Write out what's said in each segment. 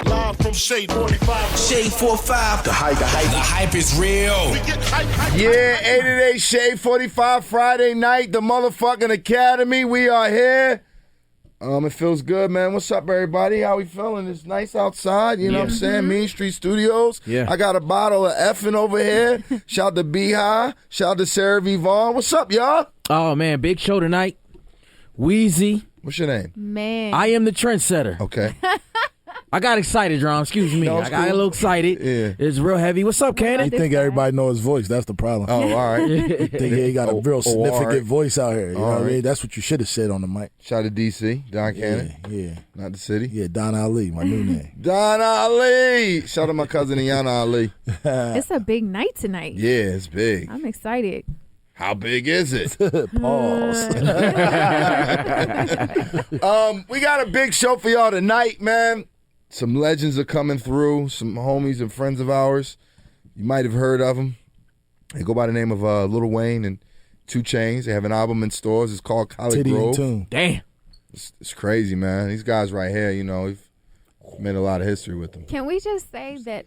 Live from Shade 45. Shade 45. The hype is real. Yeah, 88 Shade 45 Friday night, the motherfucking Academy. We are here. It feels good, man. What's up, everybody? How we feeling? It's nice outside, you know what I'm saying? Mean Street Studios. Yeah. I got a bottle of effing over here. Shout out to Beehive. Shout out to Sarah V. Vaughn. What's up, y'all? Oh, man, big show tonight. Wheezy. What's your name? Man. I am the trendsetter. Okay. I got excited, Drum. Excuse me. No, I it's got a cool. little excited. Yeah. It's real heavy. What's up, Cannon? You think everybody know his voice? That's the problem. Oh, all right. Think he got a real significant all right. voice out here. You know All what I right. mean? That's what you should have said on the mic. Shout out to DC, Don Cannon. Yeah. Not the city. Yeah, Don Ali, my new name. Don Ali. Shout out to my cousin Iana Ali. It's a big night tonight. Yeah, it's big. I'm excited. How big is it? Pause. We got a big show for y'all tonight, man. Some legends are coming through, some homies and friends of ours. You might have heard of them. They go by the name of Lil Wayne and 2 Chainz. They have an album in stores. It's called Titty and ColleGrove. Tune. Damn. It's crazy, man. These guys right here, you know, we've made a lot of history with them. Can we just say that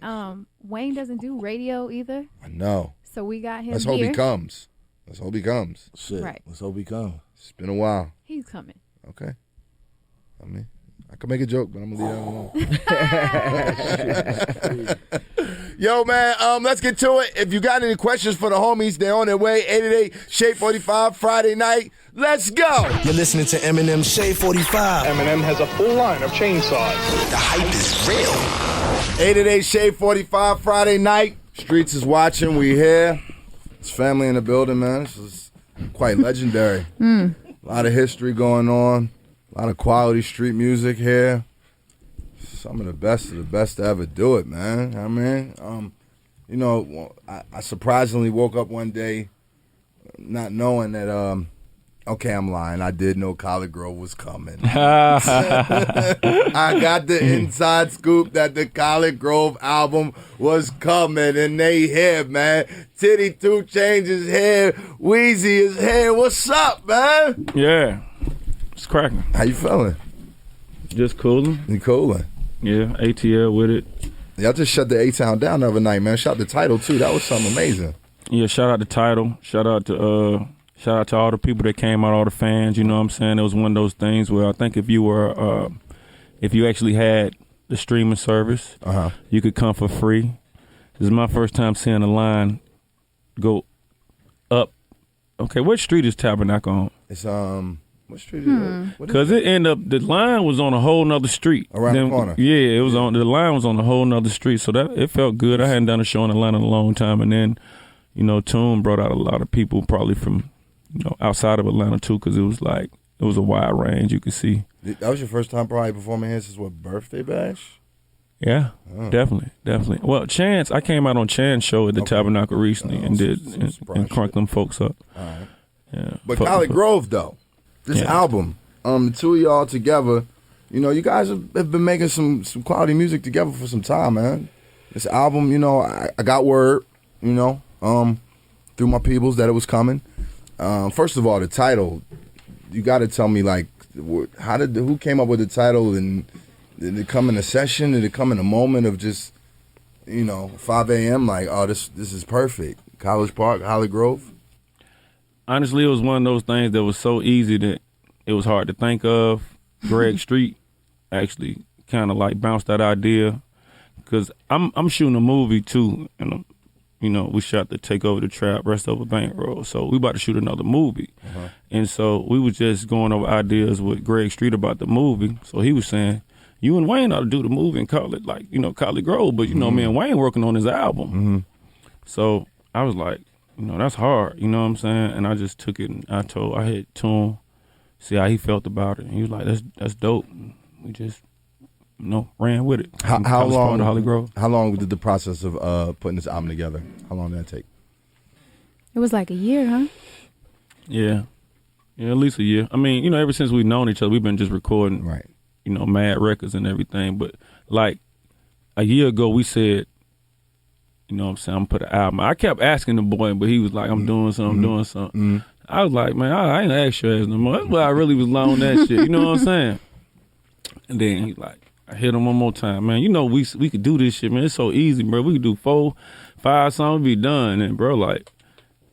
Wayne doesn't do radio either? I know. So we got him Let's here. hope he comes. Let's hope he comes. Shit. Right. Let's hope he comes. It's been a while. He's coming. Okay. I mean, I could make a joke, but I'm gonna leave that alone. Yo, man, let's get to it. If you got any questions for the homies, they're on their way. 888 Shade 45 Friday night. Let's go. You're listening to Eminem's Shade 45. Eminem has a full line of chainsaws. The hype is real. 888 Shade 45 Friday night. Streets is watching. We here. It's family in the building, man. This is quite legendary. A lot of history going on. A lot of quality street music here. Some of the best to ever do it, man. I mean, you know, I surprisingly woke up one day not knowing that, okay, I'm lying. I did know ColleGrove was coming. I got the inside scoop that the ColleGrove album was coming, and they here, man. Titty 2 Chainz is here. Wheezy is here. What's up, man? Yeah, it's cracking. How you feeling? Just cooling. You coolin'? Yeah, ATL with it. Y'all just shut the A-Town down the other night, man. Shot the title, too. That was something amazing. Yeah, shout out to Tidal. Shout out to all the people that came out, all the fans. You know what I'm saying? It was one of those things where I think if you were, if you actually had the streaming service, you could come for free. This is my first time seeing a line go up. Okay, what street is Tabernacle on? It's what street is it? Because it ended up, the line was on a whole nother street. Around the corner. Yeah, it was on, the line was on a whole nother street. So that, it felt good. I hadn't done a show in Atlanta in a long time. And then, you know, Tune brought out a lot of people probably from, you know, outside of Atlanta too, because it was like, it was a wide range you could see. That was your first time probably performing here since what, Birthday Bash? Yeah, definitely. Well, Chainz, I came out on Chainz show at the Tabernacle recently and did and cranked them folks up. All right. Yeah, But ColleGrove, though, this album, the two of y'all together, you know, you guys have been making some quality music together for some time, man. This album, you know, I got word, you know, through my peoples that it was coming. First of all, the title, you got to tell me, like, who came up with the title, and did it come in a session? Did it come in a moment of just, you know, 5 a.m. like, oh, this is perfect. College Park, ColleGrove? Honestly, it was one of those things that was so easy that it was hard to think of. Greg Street actually kind of like bounced that idea, because I'm shooting a movie too, and you know, we shot the Take Over the Trap, Rest Over Bankroll, so we about to shoot another movie. And so we was just going over ideas with Greg Street about the movie. So he was saying, you and Wayne ought to do the movie and call it, like, you know, ColleGrove, but you know, me and Wayne working on his album. So I was like, you know, that's hard, you know what I'm saying? And I just took it and I hit Tune, see how he felt about it. And he was like, that's dope. And we just, you know, ran with it. How long? How How long did the process of putting this album together? How long did that take? It was like a year, huh? Yeah, at least a year. I mean, you know, ever since we've known each other, we've been just recording, Right. you know, mad records and everything. But like a year ago, we said, you know what I'm saying, I'm gonna put an album. I kept asking the boy, but he was like, I'm doing something. I was like, man, I ain't ask your ass no more. That's why I really was on that shit. You know what I'm saying? And then he's like, I hit him one more time, man. You know we could do this shit, man. It's so easy, bro. We could do 4, 5 songs, be done. And bro, like,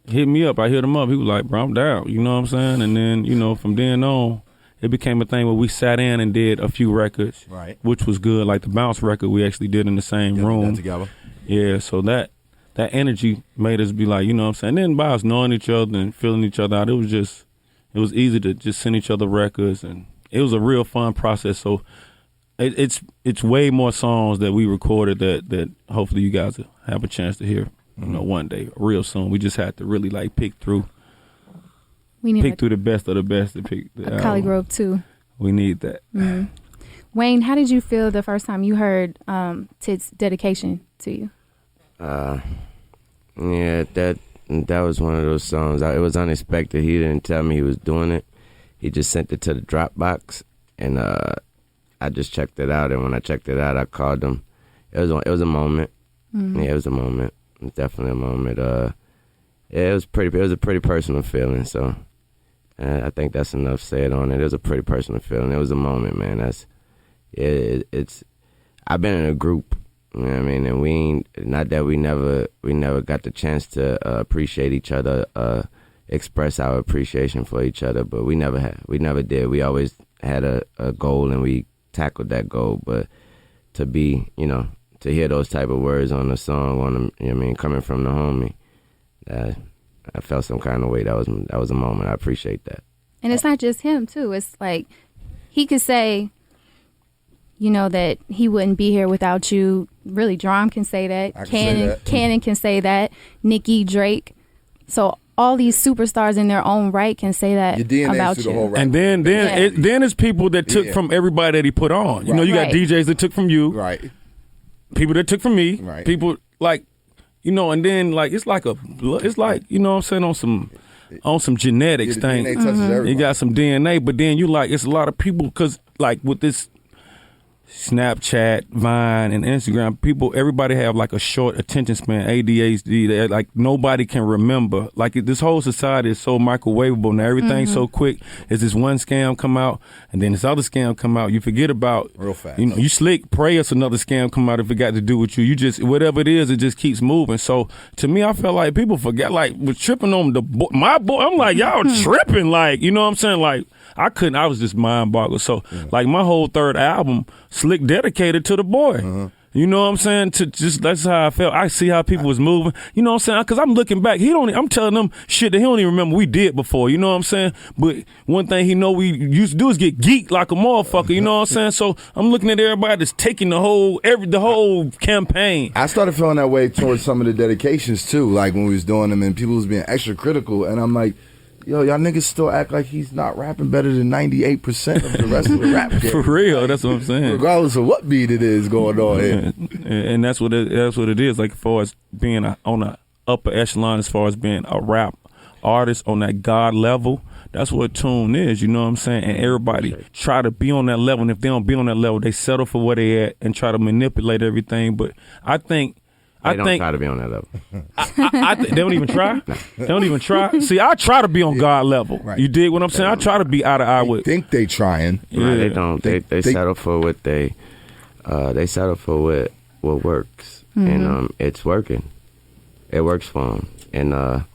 hit me up. I hit him up. He was like, bro, I'm down. You know what I'm saying? And then, you know, from then on, it became a thing where we sat in and did a few records, Right. which was good. Like the Bounce record, we actually did in the same room together. Yeah, so that energy made us be like, you know what I'm saying? Then by us knowing each other and feeling each other out, it was easy to just send each other records, and it was a real fun process. So it's way more songs that we recorded that hopefully you guys will have a chance to hear, you know, one day, real soon. We just had to really like pick through the best of the best to pick the album. ColleGrove too. We need that. Mm-hmm. Wayne, how did you feel the first time you heard Tid's dedication to you? Yeah, that was one of those songs. It was unexpected. He didn't tell me he was doing it. He just sent it to the Dropbox, and I just checked it out. And when I checked it out, I called him. It was a moment. Mm-hmm. Yeah, it was a moment. It was definitely a moment. Yeah, it was a pretty personal feeling. So I think that's enough said on it. It was a pretty personal feeling. It was a moment, man. It's. I've been in a group. You know what I mean? And we never got the chance to appreciate each other, express our appreciation for each other, but we never did. We always had a goal and we tackled that goal, but to hear those type of words on the song, you know what I mean, coming from the homie, I felt some kind of way. That was a moment. I appreciate that. And it's not just him too. It's like he could say, you know, that he wouldn't be here without you. Really, Drum can say that. Cannon can say that. Nicki, Drake. So all these superstars in their own right can say that about you. The whole and then it's people that took from everybody that he put on. You know, you got DJs that took from you. Right. People that took from me. Right. People like, you know, and then like it's like you know what I'm saying, on some genetics thing. DNA touches everybody. You got some DNA, but then you like it's a lot of people because like with this Snapchat, Vine, and Instagram, everybody have like a short attention span, ADHD. They're like nobody can remember. Like this whole society is so microwavable now. Everything's so quick. Is this one scam come out, and then this other scam come out? You forget about real fast. You know, you slick. Pray us another scam come out if it got to do with you. You just whatever it is, it just keeps moving. So to me, I felt like people forget. Like was tripping on my boy. I'm like y'all tripping. Like you know what I'm saying. Like I was just mind boggled. So like my whole third album. Slick dedicated to the boy. You know what I'm saying? That's how I felt. I see how people was moving. You know what I'm saying? Because I'm looking back. I'm telling them shit that he don't even remember we did before. You know what I'm saying? But one thing he know we used to do is get geeked like a motherfucker. You know what I'm saying? So I'm looking at everybody that's taking the whole campaign. I started feeling that way towards some of the dedications too. Like when we was doing them and people was being extra critical, and I'm like, yo, y'all niggas still act like he's not rapping better than 98% of the rest of the rap game. For real, that's what I'm saying. Regardless of what beat it is going on here. And that's what it is. Like as far as being on the upper echelon, as far as being a rap artist on that God level, that's what tune is. You know what I'm saying? And everybody try to be on that level. And if they don't be on that level, they settle for where they at and try to manipulate everything. But I think. They don't try to be on that level. They don't even try? They don't even try? See, I try to be on God level. Right. You dig what I'm saying? I try to be eye to eye with. Think they trying. Yeah. Right, they don't. They settle for what they settle for what works. And it's working. It works for them. And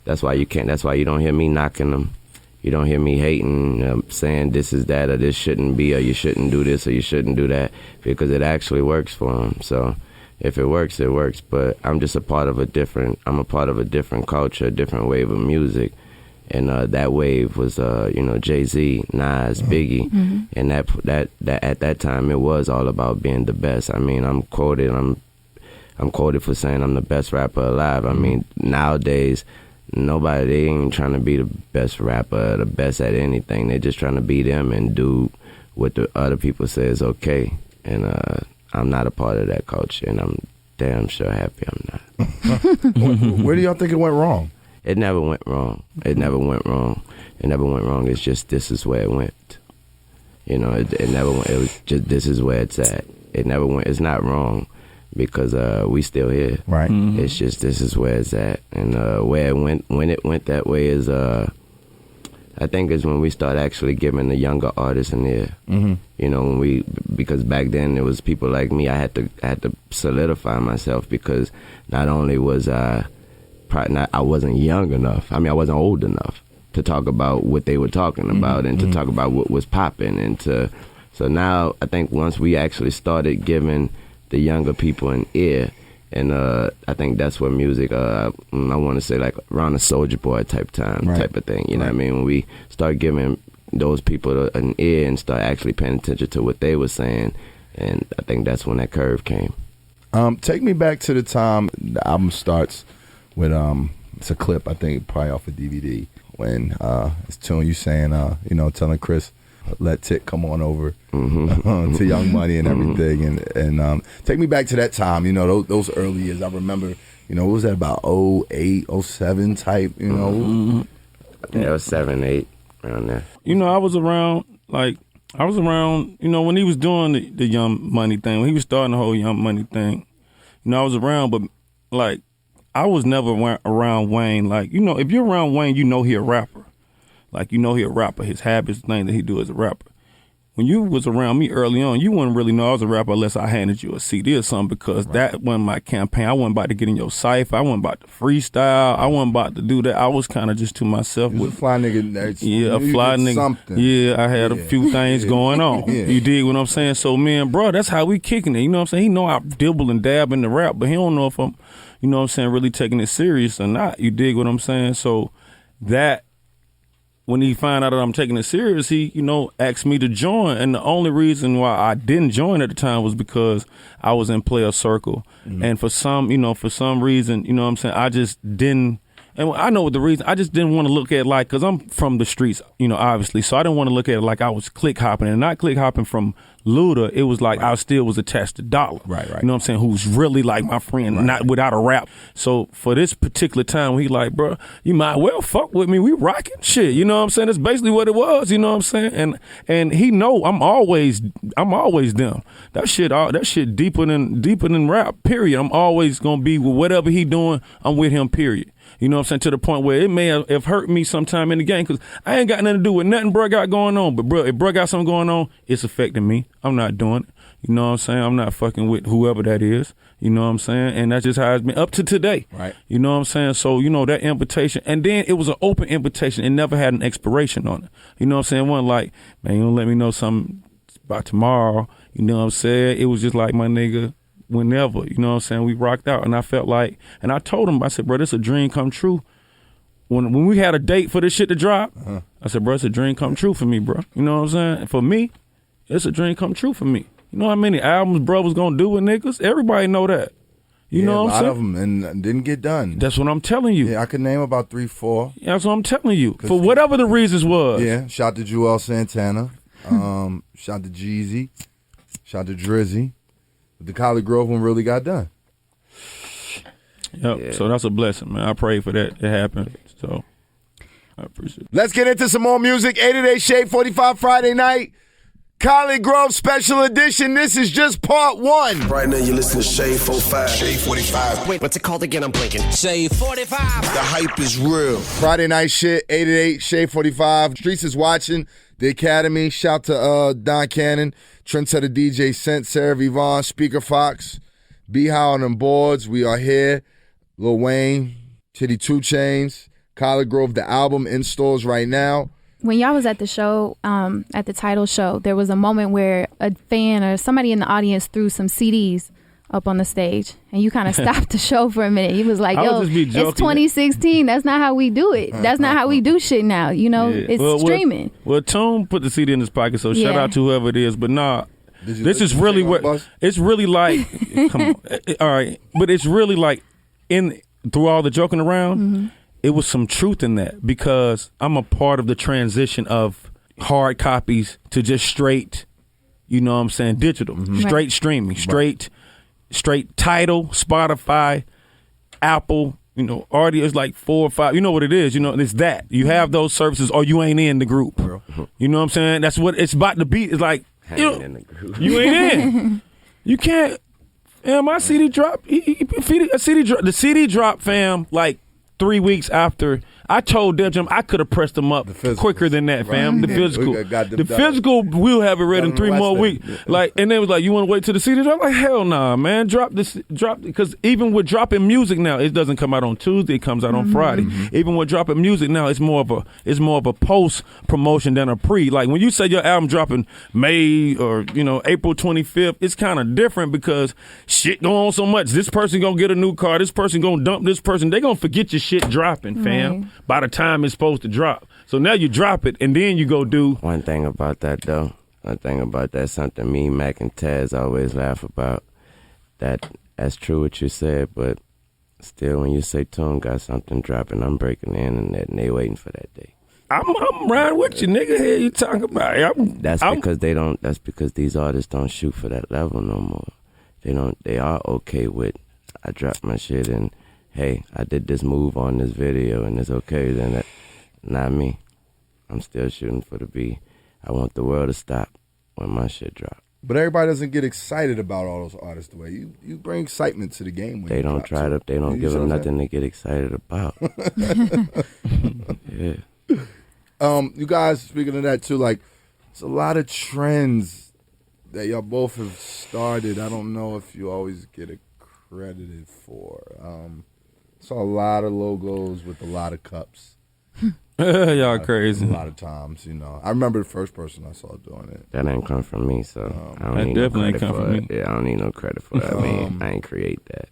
that's why you don't hear me knocking them. You don't hear me hating, saying this is that or this shouldn't be or you shouldn't do this or you shouldn't do that, because it actually works for them. So if it works, it works. But I'm just a part of a different culture, a different wave of music. And that wave was, Jay-Z, Nas, Biggie. And that at that time, it was all about being the best. I mean, I'm quoted for saying I'm the best rapper alive. I mean, nowadays, they ain't trying to be the best rapper, the best at anything. They're just trying to be them and do what the other people say is okay. And I'm not a part of that culture, and I'm damn sure happy I'm not. Where do y'all think it went wrong? It never went wrong. It never went wrong. It's just this is where it went. You know, it never went. It was just this is where it's at. It never went. It's not wrong because we still here. Right. It's just this is where it's at, and where it went when it went that way is I think is when we start actually giving the younger artists an ear. Mm-hmm. You know, because back then it was people like me. I had to solidify myself because not only was I wasn't young enough. I mean, I wasn't old enough to talk about what they were talking about and to talk about what was popping so now I think once we actually started giving the younger people an ear. And I think that's where music, I want to say like around the Soulja Boy type of thing. You know what I mean? When we start giving those people an ear and start actually paying attention to what they were saying, and I think that's when that curve came. Take me back to the time the album starts with, it's a clip, I think, probably off a DVD, when it's Tune, you saying, telling Chris, let Tick come on over to Young Money and everything, and take me back to that time. Those early years. I remember. What was that about 08, 07 type? Yeah, it was 7, 8 around there. I was around. When he was doing the Young Money thing, when he was starting the whole Young Money thing. I was around, but like I was never around Wayne. Like if you're around Wayne, he a rapper. Like, he a rapper. His habits, the thing that he do as a rapper. When you was around me early on, you wouldn't really know I was a rapper unless I handed you a CD or something, because that wasn't my campaign. I wasn't about to get in your cipher. I wasn't about to freestyle. I wasn't about to do that. I was kind of just to myself. You was a fly nigga. Yeah, a fly nigga. Something. Yeah, I had a few things going on. Yeah. You dig what I'm saying? So, man, bro, that's how we kicking it. You know what I'm saying? He know I dibble and dab in the rap, but he don't know if I'm, really taking it serious or not. You dig what I'm saying? So that, when he found out that I'm taking it serious, he, asked me to join. And the only reason why I didn't join at the time was because I was in player circle. Mm-hmm. And for some reason, I just didn't. And I know what the reason. I just didn't want to look at it like, because I'm from the streets, obviously. So I didn't want to look at it like I was click hopping, and not click hopping from Luda. It was like I still was attached to Dollar. Right. You know what I'm saying? Who's really like my friend, not without a rap. So for this particular time, he like, bro, you might well fuck with me. We rocking shit. You know what I'm saying? That's basically what it was. You know what I'm saying? And he know I'm always them. That shit deeper than rap. Period. I'm always gonna be with whatever he doing. I'm with him. Period. You know what I'm saying? To the point where it may have hurt me sometime in the game, because I ain't got nothing to do with nothing bro got going on. But bro, if bro got something going on, it's affecting me. I'm not doing it. You know what I'm saying? I'm not fucking with whoever that is. You know what I'm saying? And that's just how it's been up to today. Right. You know what I'm saying? So, that invitation. And then it was an open invitation. It never had an expiration on it. You know what I'm saying? It wasn't like, man, you don't let me know something about tomorrow. You know what I'm saying? It was just like, my nigga, whenever, you know what I'm saying, we rocked out. And I felt like, and I told him, I said, bro, this a dream come true. When we had a date for this shit to drop, I said, bro, it's a dream come true for me, bro. You know what I'm saying? For me, it's a dream come true for me. You know how many albums bro was gonna do with niggas? Everybody know that. You know what I'm saying? A lot of them and didn't get done. That's what I'm telling you. Yeah, I could name about 3, 4. Yeah, that's what I'm telling you. For whatever the reasons was. Yeah, shout to Joel Santana. Shout to Jeezy. Shout to Drizzy. The ColleGrove one really got done. Yep. Yeah. So that's a blessing, man. I pray for that to happen. So I appreciate it. Let's get into some more music. 888 Shade 45 Friday night. ColleGrove special edition. This is just part 1. Right now you're listening to Shade 45. Shade 45. Wait, what's it called again? I'm blinking. Shade 45. The hype is real. Friday night shit. 888 Shade 45. Streets is watching. The Academy. Shout to Don Cannon. Trendsetter DJ Scent, Sarah Vivon, Speaker Fox, B-How on them boards. We are here. Lil Wayne, Titty 2 Chainz, ColleGrove, the album in stores right now. When y'all was at the show, at the title show, there was a moment where a fan or somebody in the audience threw some CDs up on the stage, and you kind of stopped the show for a minute. He was like, yo, it's 2016. That's not how we do it. That's not how we do shit now. It's streaming. Well, Tone put the CD in his pocket, so shout out to whoever it is. But nah, this is really what, it's really like, come on. All right. But it's really like, through all the joking around, it was some truth in that, because I'm a part of the transition of hard copies to just straight, you know what I'm saying, digital, straight streaming, straight Tidal, Spotify, Apple, audio is like 4 or 5. You know what it is. It's that. You have those services or you ain't in the group. You know what I'm saying? That's what it's about to be. It's like, in the group. You ain't in. You can't. Yeah, my CD dropped. The CD dropped, fam, like 3 weeks after I told Def Jam I could have pressed them up quicker than that, fam. Right. The physical. We got them The done. physical, we'll have it ready in Done 3 in more West weeks. End. Like, and they was like, you want to wait till the CD drop? I'm like, hell nah, man. Drop, because even with dropping music now, it doesn't come out on Tuesday, it comes out on Friday. Even with dropping music now, it's more of a post promotion than a pre. Like when you say your album dropping May or, April 25th, it's kind of different because shit going on so much. This person gonna get a new car, this person gonna dump this person. They gonna forget your shit dropping, fam, Right. by the time it's supposed to drop. So now you drop it and then you go do. One thing about that, though, something me, Mac, and Taz always laugh about. That's true what you said, but still, when you say Tune got something dropping, I'm breaking the internet and they waiting for that day. I'm riding with you, nigga. Here you talking about? That's because these artists don't shoot for that level no more. They are okay with, I dropped my shit and, hey, I did this move on this video and it's okay, then that. Not me. I'm still shooting for the B. I want the world to stop when my shit drop. But everybody doesn't get excited about all those artists the way you bring excitement to the game. When They you don't drop, try so- to. They don't you give see them what I'm nothing to get excited about. Yeah. You guys, speaking of that too, like, it's a lot of trends that y'all both have started. I don't know if you always get credited for. Saw a lot of logos with a lot of cups. Y'all crazy. A lot of times, I remember the first person I saw doing it. That ain't come from me, so I don't That need no definitely ain't credit come for from it. me. Yeah, I don't need no credit for that. I ain't create that.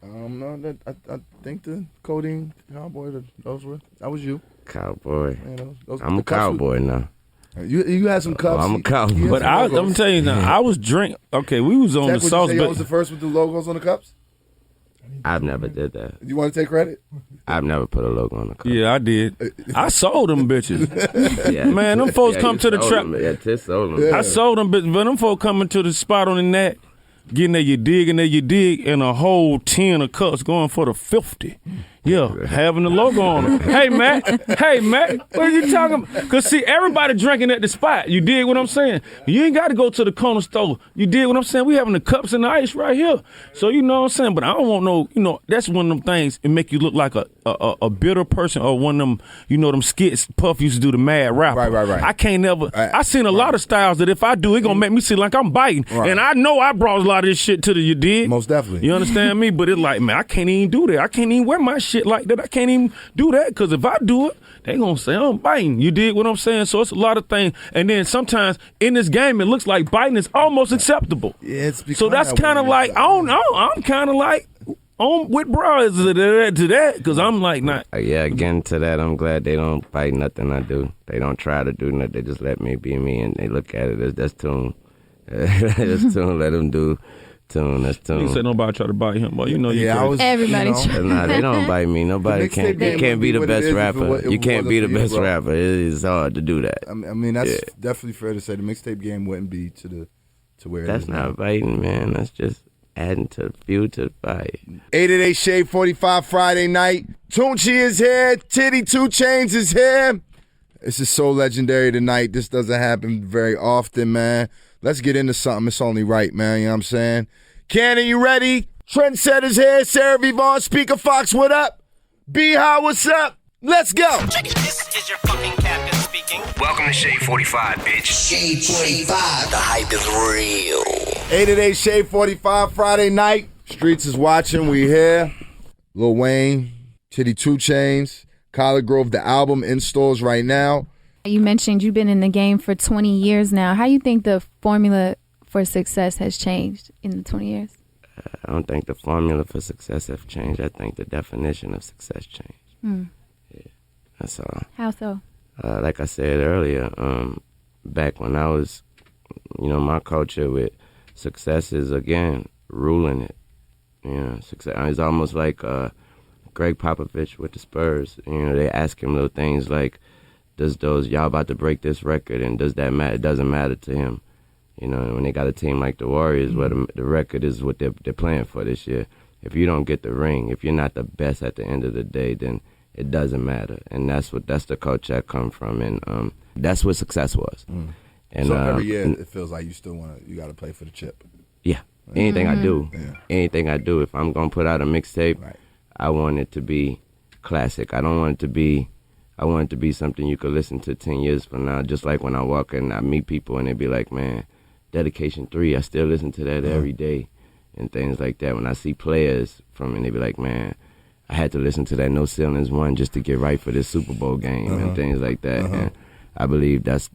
No, I think the Codeine Cowboy, that was you. Cowboy. Those, I'm the a cups cowboy now. You had some cups. I'm a cowboy. You had But some I'm logos. telling you now, I was drink. Okay, we was on Zach, the would sauce, you say I was but the first with the logos on the cups? I've never did that. You want to take credit? I've never put a logo on the cup. yeah, I did. I sold them bitches. Yeah. Man, them folks come you to the sold trap. them. Yeah, Tiss sold them. I sold them bitches, but them folks coming to the spot on the net, getting there you dig, and a whole 10 of cups going for the 50. Yeah, having the logo on them. Hey, Matt, what are you talking about? Because, see, everybody drinking at the spot. You dig what I'm saying? You ain't got to go to the corner store. You dig what I'm saying? We having the cups and the ice right here. So, you know what I'm saying? But I don't want no, that's one of them things. It make you look like a bitter person or one of them, them skits Puff used to do, the mad rapper. Right. I can't never, I seen a lot of styles that if I do, it going to make me seem like I'm biting. Right. And I know I brought a lot of this shit to you dig? Most definitely. You understand me? But it's like, man, I can't even do that. I can't even wear my shit like that. I can't even do that because if I do it, they gonna say I'm biting. You dig what I'm saying? So it's a lot of things. And then sometimes in this game, it looks like biting is almost acceptable. Yeah, it's so that's kind of like, I don't know. I'm kind of like on with bras to that because I'm like not. Yeah, again to that, I'm glad they don't fight nothing I do. They don't try to do nothing. They just let me be me, and they look at it as that's Tune. That's Tune. Let them do Tune. That's Tune. He said nobody try to bite him, but you know you Yeah, I was. Everybody Nah, they don't bite me. Nobody The can't. mixtape game You can't be the would be what it best is if it rapper. wa- if You it can't be the wasn't for you, best bro. rapper. It is hard to do that. I mean, that's Yeah. definitely fair to say. The mixtape game wouldn't be to where it That's is now. not biting, man. That's just adding to the fuel to the fire. 888 Shade 45 Friday night. Tunchi is here. Titty 2 Chainz is here. This is so legendary tonight. This doesn't happen very often, man. Let's get into something. It's only right, man. You know what I'm saying? Cannon, you ready? Trendsetter's here. Sarah Vivon, Speaker Fox, what up? B-How, what's up? Let's go. This is your fucking captain speaking. Welcome to Shade 45, bitch. Shade 45. The hype is real. 888 Shade 45 Friday night. Streets is watching. We here. Lil Wayne, Titty 2 Chainz, ColleGrove, the album in stores right now. You mentioned you've been in the game for 20 years now. How you think the formula for success has changed in the 20 years? I don't think the formula for success have changed. I think the definition of success changed. Yeah, that's all. How so? Like I said earlier, back when I was, my culture with success is, again, ruling it. Success. It's almost like Greg Popovich with the Spurs. They ask him little things like, y'all about to break this record, and does that matter? It doesn't matter to him. When they got a team like the Warriors, where the record is what they're playing for this year. If you don't get the ring, if you're not the best at the end of the day, then it doesn't matter. And that's the culture I come from, and that's what success was. And So every year it feels like you got to play for the chip. Yeah, anything I do, if I'm gonna put out a mixtape, Right. I want it to be classic. I don't want it to be I want it to be something you could listen to 10 years from now. Just like when I walk and I meet people and they be like, man, Dedication 3, I still listen to that every day and things like that. When I see players from it, they be like, man, I had to listen to that No Ceilings 1 just to get right for this Super Bowl game and things like that. And I believe that's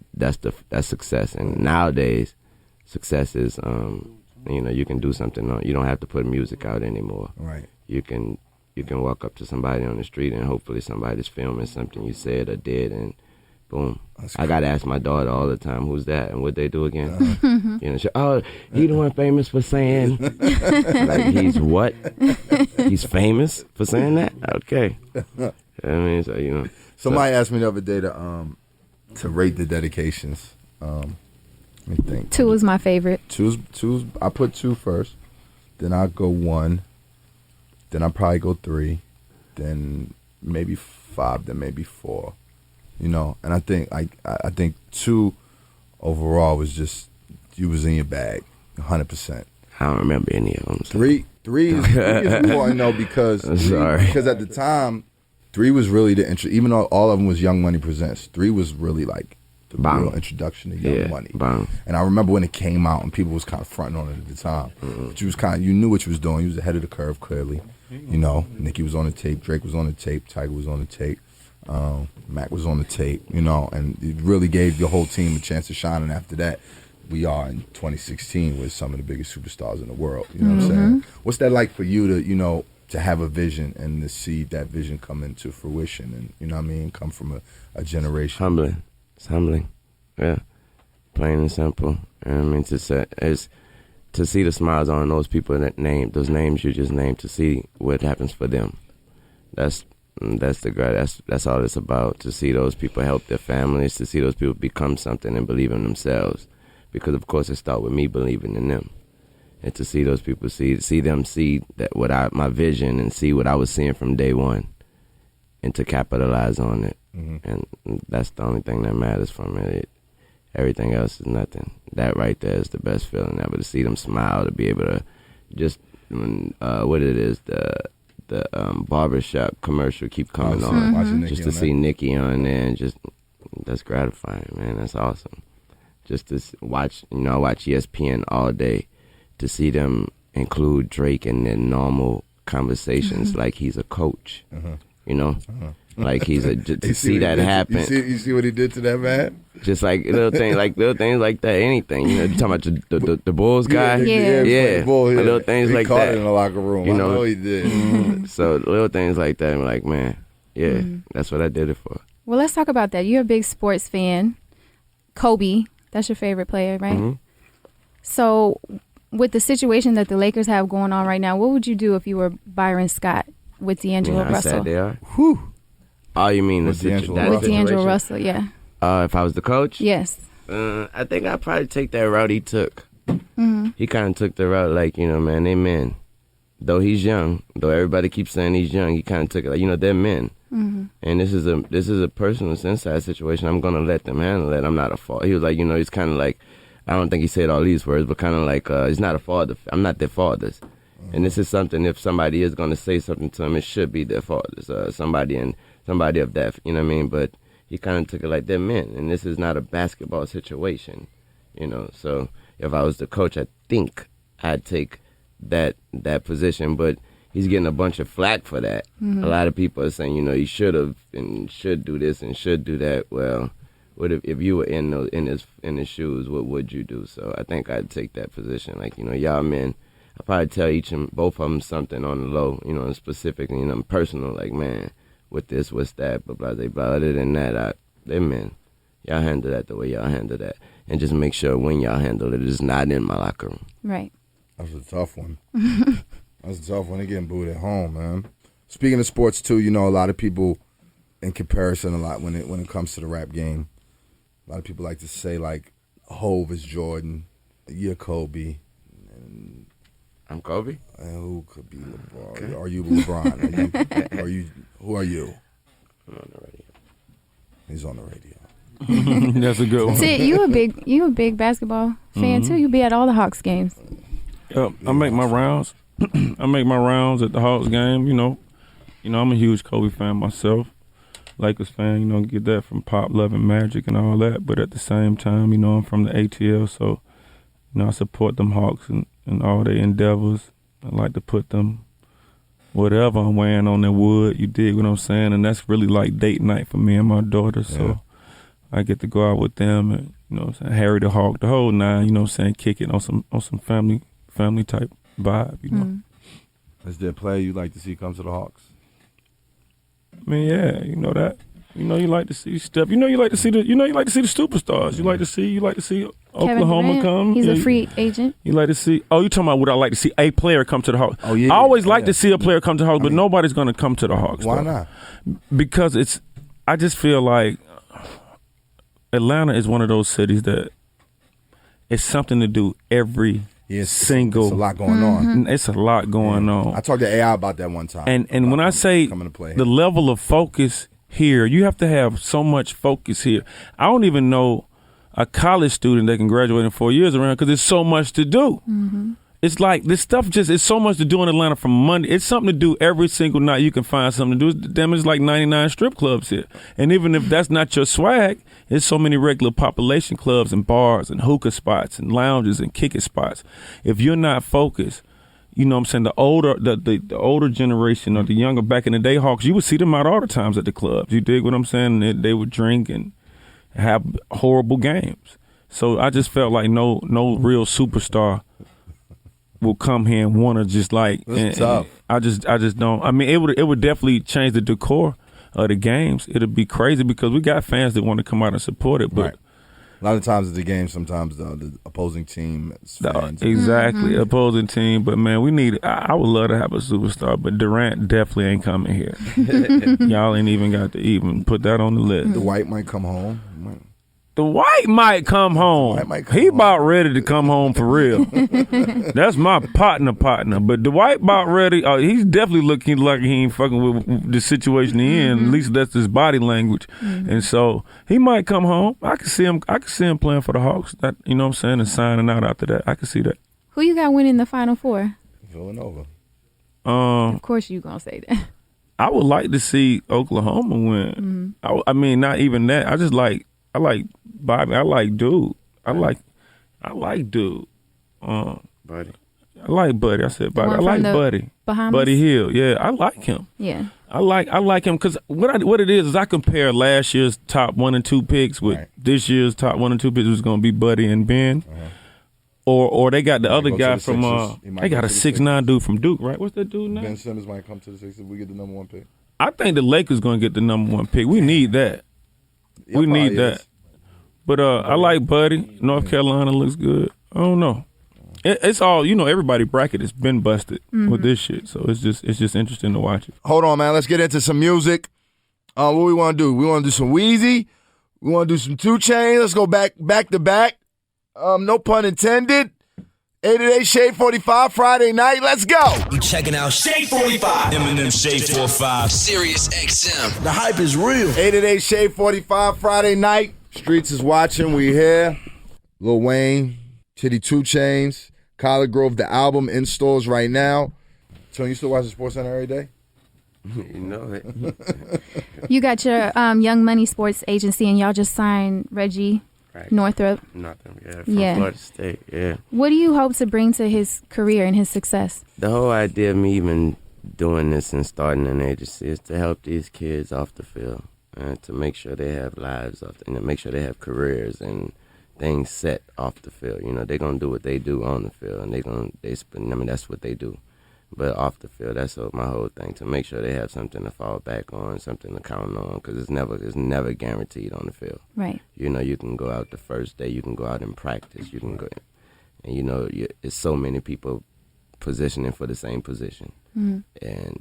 success. And nowadays, success is, you can do something. You don't have to put music out anymore. Right. You can walk up to somebody on the street and hopefully somebody's filming something you said or did, and boom. I got to ask my daughter all the time, who's that and what they do again? He the one famous for saying, like, he's what? He's famous for saying that? Okay. I mean, so, Somebody asked me the other day to rate the dedications. Let me think. 2 is my favorite. Two's, I put 2 first. Then I go 1. Then I probably go 3. Then maybe 5. Then maybe 4. And I think I think 2 overall was just, you was in your bag, 100%. I don't remember any of them. So. 3 is important though, because because at the time 3 was really the intro. Even though all of them was Young Money Presents, 3 was really like the real introduction to Young Money. Bang. And I remember when it came out and people was kind of fronting on it at the time. But you knew what you was doing. You was ahead of the curve clearly. Nicki was on the tape, Drake was on the tape, Tiger was on the tape. Mac was on the tape, and it really gave your whole team a chance to shine. And after that, we are in 2016 with some of the biggest superstars in the world. You know what I'm saying? What's that like for you to, to have a vision and to see that vision come into fruition and, come from a generation? Humbling. It's humbling. Yeah. Plain and simple. To see the smiles on those people those names you just named, to see what happens for them. That's all it's about, to see those people help their families, to see those people become something and believe in themselves. Because of course it starts with me believing in them. And to see those people see them see that my vision and see what I was seeing from day one, and to capitalize on it. And that's the only thing that matters from it. Everything else is nothing. That right there is the best feeling ever, to see them smile, to be able to just what it is, the barbershop commercial keep coming on, just to see Nicki on there, and just, that's gratifying, man. That's awesome. Just to watch, I watch ESPN all day, to see them include Drake in their normal conversations like he's a coach, like he's to see that happen. You see what he did to that man? Just like little things like that, anything. You talking about the Bulls guy? Little things he like caught that. it in the locker room. I know he did. So little things like that, I'm like, man, that's what I did it for. Well, let's talk about that. You're a big sports fan. Kobe, that's your favorite player, right? So with the situation that the Lakers have going on right now, what would you do if you were Byron Scott with D'Angelo Russell? How sad they are. Whew. Oh, you mean with D'Angelo Russell, yeah. If I was the coach? Yes. I think I'd probably take that route he took. He kind of took the route like, man, they men. Though he's young, though everybody keeps saying he's young, he kind of took it like, they're men. And this is a personal inside situation. I'm going to let them handle it. I'm not a father. He was like, he's kind of like, I don't think he said all these words, but kind of like, he's not a father. I'm not their fathers. And this is something, if somebody is going to say something to him, it should be their fathers. Somebody of that, you know what I mean? But he kind of took it like they're men, and this is not a basketball situation, So if I was the coach, I think I'd take that position, but he's getting a bunch of flack for that. A lot of people are saying, he should have and should do this and should do that. Well, what if you were in his shoes, what would you do? So I think I'd take that position, like, y'all men. I'd probably tell both of them something on the low, and specific, personal, like, man, with this, what's that, blah, blah, blah. Other than that, they're men. Y'all handle that the way y'all handle that. And just make sure when y'all handle it, it's not in my locker room. Right. That's a tough one. That's a tough one. They're getting booed at home, man. Speaking of sports, too, a lot of people, in comparison, a lot when it comes to the rap game, a lot of people like to say, like, Hove is Jordan, you're Kobe. And I'm Kobe? Who could be LeBron? Okay. Are you LeBron? Who are you? I'm on the radio. He's on the radio. That's a good one. See, you a big basketball fan too. You be at all the Hawks games. I make my rounds. I make my rounds at the Hawks game. I'm a huge Kobe fan myself. Lakers fan, you know, get that from Pop, Love, and Magic and all that. But at the same time, you know, I'm from the ATL, so, you know, I support them Hawks and all their endeavors. I like to put them, whatever I'm wearing on their wood, you dig what I'm saying? And that's really like date night for me and my daughter, so I get to go out with them and, you know what I'm saying, Harry the Hawk, the whole nine, you know what I'm saying, kick it on some family type vibe, you know. Is there a player you like to see come to the Hawks? I mean, yeah, you know that. You know you like to see stuff. You like to see the superstars. You like to see Oklahoma come. He's a free agent. You like to see. Oh, you talking about what I like to see a player come to the Hawks? Oh yeah. I always like to see a player come to the Hawks, but nobody's going to come to the Hawks. Why though. not? Because I just feel like Atlanta is one of those cities that it's something to do every single. It's a lot going on. It's a lot going on. I talked to AI about that one time. And when I say the level of focus here, you have to have so much focus here. I don't even know a college student that can graduate in 4 years around because there's so much to do. It's like this stuff it's so much to do in Atlanta from Monday. It's something to do every single night. You can find something to do. Damn, it's like 99 strip clubs here. And even if that's not your swag, there's so many regular population clubs and bars and hookah spots and lounges and kick it spots. If you're not focused, you know what I'm saying, the older generation or the younger back in the day Hawks, you would see them out all the times at the clubs. You dig what I'm saying? They would drink and have horrible games. So I just felt like no real superstar will come here and want to just like. Tough. I just don't. I mean, it would definitely change the decor of the games. It'd be crazy because we got fans that want to come out and support it, but. Right. A lot of times at the game, sometimes the opposing team is fans. Exactly, opposing team. But, man, I would love to have a superstar, but Durant definitely ain't coming here. Y'all ain't even got to even put that on the list. The White might come home. The White might come home. He about ready to come home for real. That's my partner. But the White about ready. He's definitely looking like he ain't fucking with the situation he in. At least that's his body language. And so he might come home. I can see him playing for the Hawks. That, you know what I'm saying, and signing out after that. I can see that. Who you got winning the Final Four? Villanova. Of course you gonna say that. I would like to see Oklahoma win. I mean, not even that. I like Bobby. I like Dude. I like Dude. Buddy. I like Buddy. I said Bobby. I like Buddy. Bahamas? Buddy Hill. Yeah, I like him. Yeah. I like him because what it is I compare last year's top 1 and 2 picks with this year's top 1 and 2 picks, which is going to be Buddy and Ben. Or they got the other guy from they got a 6'9" dude from Duke, right? What's that dude name? Ben Simmons might come to the Sixers if we get the number 1 pick. I think the Lakers going to get the number 1 pick. We need that. We need that. But I like Buddy. North Carolina looks good. I don't know. It's all, you know, everybody bracket has been busted with this shit. So it's just interesting to watch it. Hold on, man. Let's get into some music. What we want to do? We want to do some Wheezy. We want to do some 2 Chainz. Let's go back to back. No pun intended. 888 Shade 45 Friday night. Let's go. You checking out Shade 45. Eminem Shade 45. Sirius XM. The hype is real. 888 Shade 45 Friday night. Streets is watching. We here. Lil Wayne, Titty 2 Chainz, ColleGrove, the album in stores right now. So you still watch the Sports Center every day? You know it. You got your Young Money Sports Agency, and y'all just signed Reggie Northrop. From Florida State, yeah. What do you hope to bring to his career and his success? The whole idea of me even doing this and starting an agency is to help these kids off the field. To make sure they have lives, and to make sure they have careers and things set off the field. You know, they're gonna do what they do on the field, and that's what they do. But off the field, that's my whole thing, to make sure they have something to fall back on, something to count on, because it's never guaranteed on the field. Right. You know, you can go out the first day, you can go out and practice, you can go, and you know, it's so many people positioning for the same position, and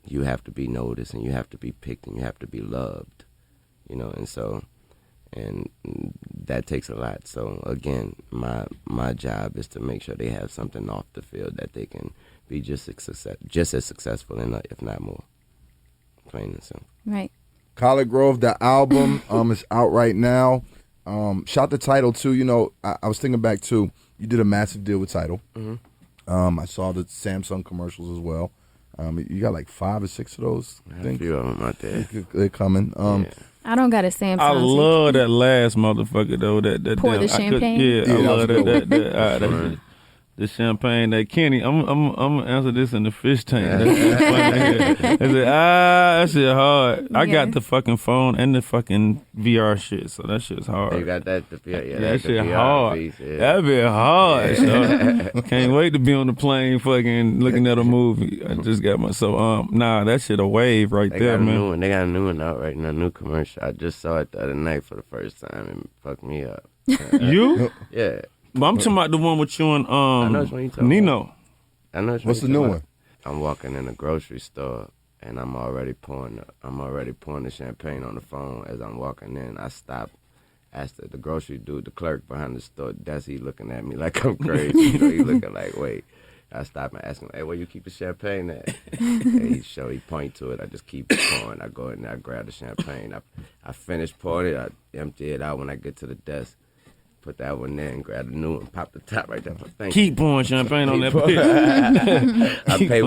you have to be noticed, and you have to be picked, and you have to be loved, you know, and that takes a lot. So again, my job is to make sure they have something off the field that they can be just as successful, and if not more. Plain and simple. Right. ColleGrove, the album is out right now. Shout the Title too. You know, I was thinking back too. You did a massive deal with Title. I saw the Samsung commercials as well. You got like 5 or 6 of those. A few of them out there. They're coming. I don't got a Samsung. I love that last motherfucker though. That Pour the champagne. Yeah, I love that was that. The champagne, that Kenny. I'm gonna answer this in the fish tank. That shit funny. That shit hard. I got the fucking phone and the fucking VR shit, so that shit's hard. You got that? That shit VR hard. piece, yeah. That be hard. So. Can't wait to be on the plane, fucking looking at a movie. I just got myself. That shit a wave right there, man. They got a new one out right now, new commercial. I just saw it the other night for the first time and fucked me up. You? Yeah. But I'm talking about the one with you and I know which one you talking Nino. about. I know What's the new one? I'm walking in a grocery store and I'm already pouring the champagne on the phone as I'm walking in. I stop, asked the grocery dude, the clerk behind the store, that's he looking at me like I'm crazy. He looking like, wait. I stop and ask him, hey, where you keep the champagne at? And he point to it. I just keep pouring. I go in there, I grab the champagne. I finish pouring it. I empty it out when I get to the desk. Put that one there and grab the new one, pop the top right there. Keep pouring champagne on that bitch. I pay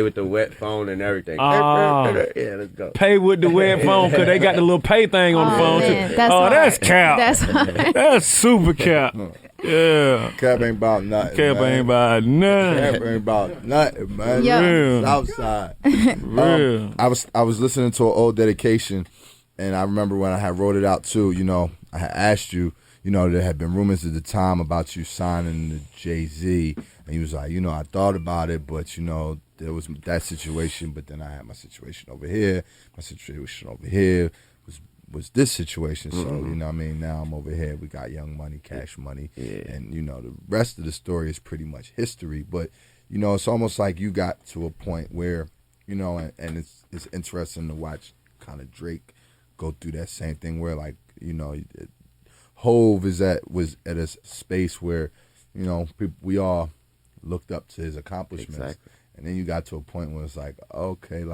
with the wet phone and everything. Yeah, let's go. Pay with the wet phone because they got the little pay thing on the phone. Man, Too. that's That's cap. That's hard. That's super cap. Yeah. Cap ain't about nothing. Cap ain't about nothing. Cap ain't about nothing, man. Yeah. Real. Southside. Real. I was listening to an old dedication, and I remember when I had wrote it out too. I had asked you. There had been rumors at the time about you signing to Jay-Z, and he was like, I thought about it, but there was that situation, but then I had my situation over here. My situation over here was this situation. So now I'm over here. We got Young Money, Cash Money, and the rest of the story is pretty much history. But it's almost like you got to a point where and it's interesting to watch kind of Drake go through that same thing where Hove was at a space where, we all looked up to his accomplishments. Exactly. And then you got to a point where it's like, okay,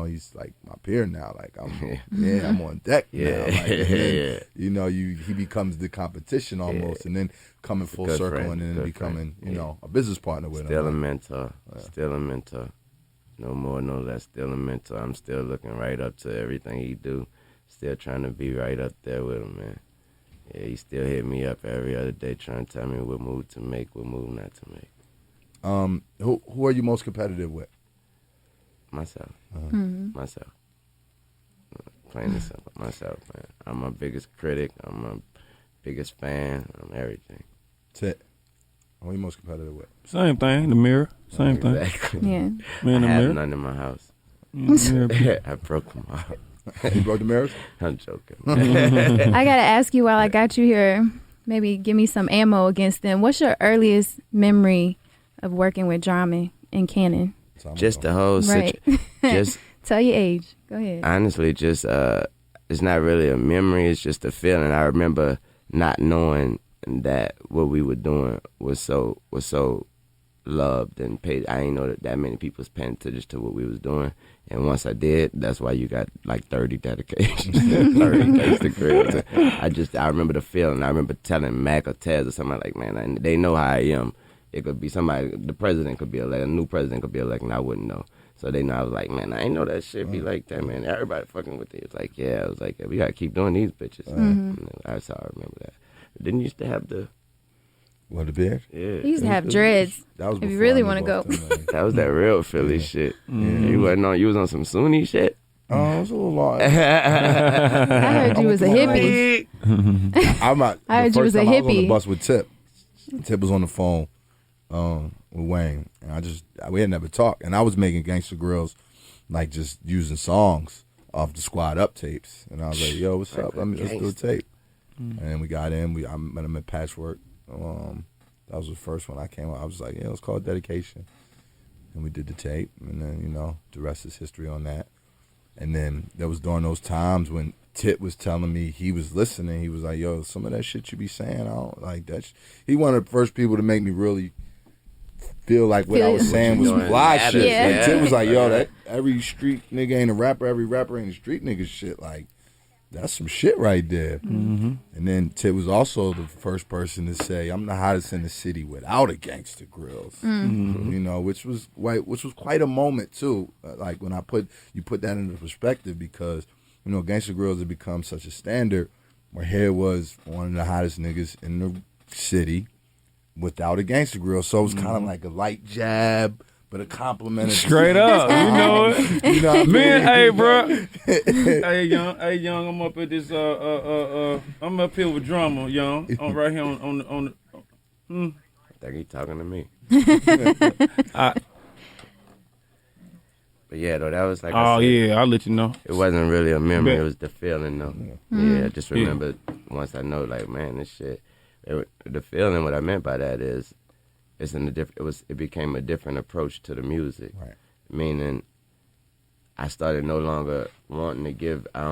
he's like my peer now. Like I'm on deck now. Like, and then, he becomes the competition almost, and then coming full circle and then becoming, a business partner with him. Still a mentor. Still a mentor. No more, no less. Still a mentor. I'm still looking right up to everything he do. Still trying to be right up there with him, man. Yeah, he still hit me up every other day trying to tell me what move to make, what move not to make. Who are you most competitive with? Myself. Myself. Plain and simple. Myself, man. I'm my biggest critic. I'm my biggest fan. I'm everything. That's it. Who are you most competitive with? Same thing. The mirror. Same thing. Exactly. Yeah. Me and the I have mirror. none in my house. Mirror. I broke them out. You broke the mirrors? I'm joking. I gotta ask you while I got you here, maybe give me some ammo against them. What's your earliest memory of working with Drama and Cannon? Just the whole situation. Just tell your age. Go ahead. Honestly, just it's not really a memory. It's just a feeling. I remember not knowing that what we were doing was so loved and paid. I didn't know that many people was paying attention to what we was doing. And once I did, that's why you got like 30 dedications, 30 Instagrams. I remember the feeling. I remember telling Mac or Tez or somebody like, man, they know how I am. It could be somebody, the president could be elected, a new president could be elected, and I wouldn't know. So they know I was like, man, I ain't know that shit be like that, man. Everybody fucking with it. It's like, yeah, I was like, we gotta keep doing these bitches. That's how I remember that. But didn't you used to have the What, the beard? Yeah. He used to have dreads. That was if you before really I want to knew go. about them, That was that real Philly shit. You wasn't on. You was on some Sunni shit. Oh, it was a little long. I heard you was a hippie. I heard you was a I was on hippie. the bus with Tip. Tip was on the phone with Wayne, and we had never talked. And I was making Gangsta Grills, like just using songs off the Squad Up tapes. And I was like, "Yo, what's up? Let's do a tape." And then we got in. I met him at Patchwork. That was the first one I came out. I was like, "Yeah, let's call it Dedication." And we did the tape, and then the rest is history on that. And then there was during those times when Tip was telling me he was listening. He was like, "Yo, some of that shit you be saying, I don't like that." He one of the first people to make me really feel like what I was saying was fly shit. Yeah. Like, Tip was like, "Yo, that every street nigga ain't a rapper. Every rapper ain't a street nigga shit." Like, That's some shit right there. Mm-hmm. And then Tit was also the first person to say, "I'm the hottest in the city without a Gangsta Grills." You know, which was quite a moment too. Like when you put that into perspective, because you know Gangsta Grills had become such a standard. Where here was one of the hottest niggas in the city without a Gangsta Grill, so it was kind of like a light jab. But a compliment. Straight up, you know it. You know what I mean? Man, hey, bro. hey, young. I'm up at this. I'm up here with drama, young. I'm right here on the. I think he talking to me. But yeah, though, that was like. Oh yeah, I'll let you know. It wasn't really a memory. It was the feeling, though. Yeah, I just remember once I know, like, man, this shit. The feeling. What I meant by that is. It became a different approach to the music, right. Meaning I started no longer wanting to give. I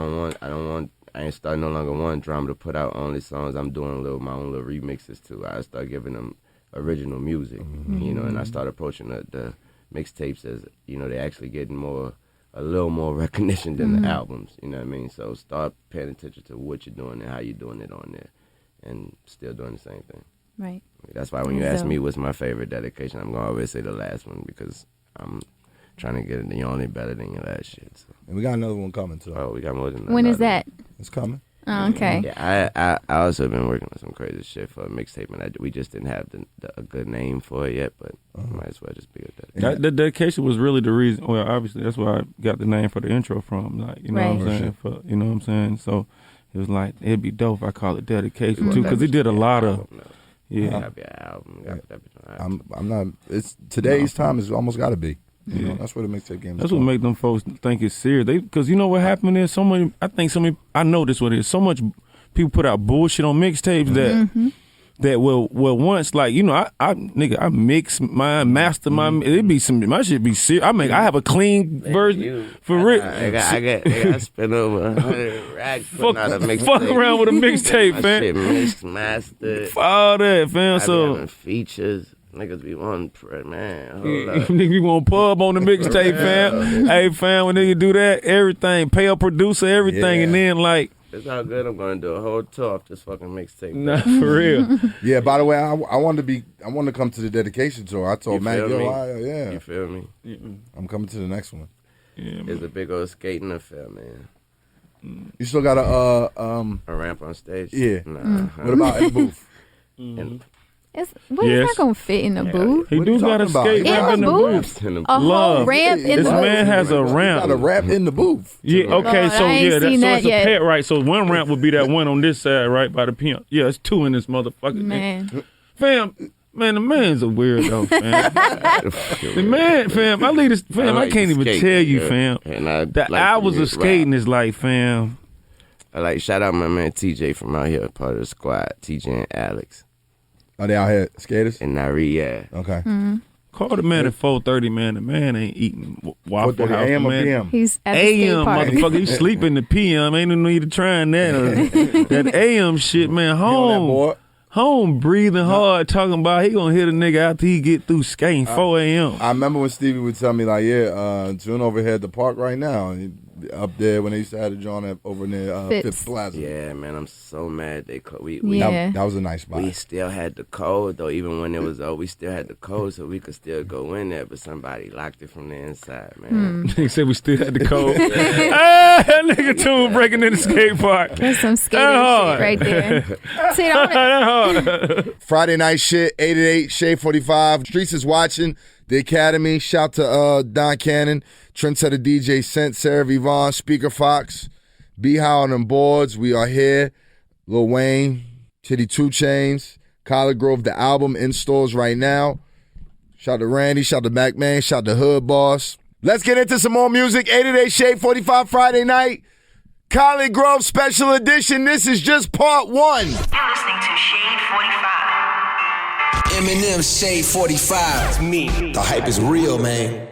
ain't started no longer wanting drama to put out only songs. I'm doing my own little remixes too. I start giving them original music, you know, and I start approaching the mixtapes as, you know, they actually getting a little more recognition than the albums. You know what I mean? So start paying attention to what you're doing and how you're doing it on there, and still doing the same thing. Right. That's why when you ask me what's my favorite dedication, I'm going to always say the last one because I'm trying to get it. You're only better than your last shit. So. And we got another one coming, too. Oh, we got more than that. When is that? It's coming. Oh, okay. Yeah, I also been working on some crazy shit for a mixtape, and we just didn't have a good name for it yet, but might as well just be with that. The dedication was really the reason. Well, obviously, that's where I got the name for the intro from. Like, you know what I'm saying? You know what I'm saying? So it was like, it'd be dope if I call it dedication, too, because he did a lot of... Yeah, I'm not. It's today's time is almost got to be. You know, that's what the mixtape game is. That's what make them folks think it's serious. Because you know what happened is I know this what it is. So much people put out bullshit on mixtapes that will once, like, you know, I mix my master my it be some my shit be serious. I have a clean version for real. I spent over 100 racks putting out a mixtape. Fuck around with a mixtape, my man. Shit mixed, mastered. All that, fam. So having features. Niggas be wanting, man. Niggas be want pub on the mixtape, fam. Hey, fam, when nigga do that, everything, pay a producer, everything, and then like. It's all good. I'm gonna do a whole tour off this fucking mixtape. Nah, for real. Yeah. By the way, I wanted to come to the dedication tour. I told Matt, You feel me? I'm coming to the next one. Yeah, it's a big old skating affair, man. You still got a ramp on stage? Yeah. Nah. What about in the booth? It's not gonna fit in the booth. He do got a skate ramp in the booth. A whole ramp in the booth. This man has a ramp. Got a ramp in the booth. Yeah. Okay. Lord, so it's yet. a pet, right? So one ramp would be that one on this side, right, by the pimp. Yeah, it's two in this motherfucker. Man. Fam, the man's a weirdo, fam. The man, fam, I leave this, fam. I can't even tell you, fam. The hours of skating is like, fam. I like shout out my man TJ from out here, part of the squad. TJ and Alex. Are they out here skaters? And Nari, yeah. Okay. Call the man at 4:30, man. The man ain't eating Waffle House. AM or man. PM? He's at the skate park. Motherfucker. He sleep in the PM. Ain't no need to trying that. That AM shit, man. Home breathing hard, talking about he gonna hit a nigga after he get through skating 4 a.m. I remember when Stevie would tell me like, June over here at the park right now. Up there when they used to have the joint over near Phipps Plaza. Yeah, man, I'm so mad they closed. That was a nice spot. We still had the code though, even when it was we still had the code, so we could still go in there. But somebody locked it from the inside, man. They said we still had the code. That nigga too breaking in the skate park. That's some skating shit right there. See, that hard. Friday night shit. 888 Shade 45. Streets is watching. The Academy. Shout to Don Cannon. Trendsetter DJ Scent, Sarah Vivon, Speaker Fox, B-How on them boards. We are here. Lil Wayne, Titty 2 Chainz, ColleGrove, the album in stores right now. Shout to Randy, shout to Macman, shout to Hood Boss. Let's get into some more music. 888 Shade 45 Friday night. ColleGrove Special Edition. This is just part one. You're listening to Shade 45. Eminem Shade 45. It's me. The hype is real, man.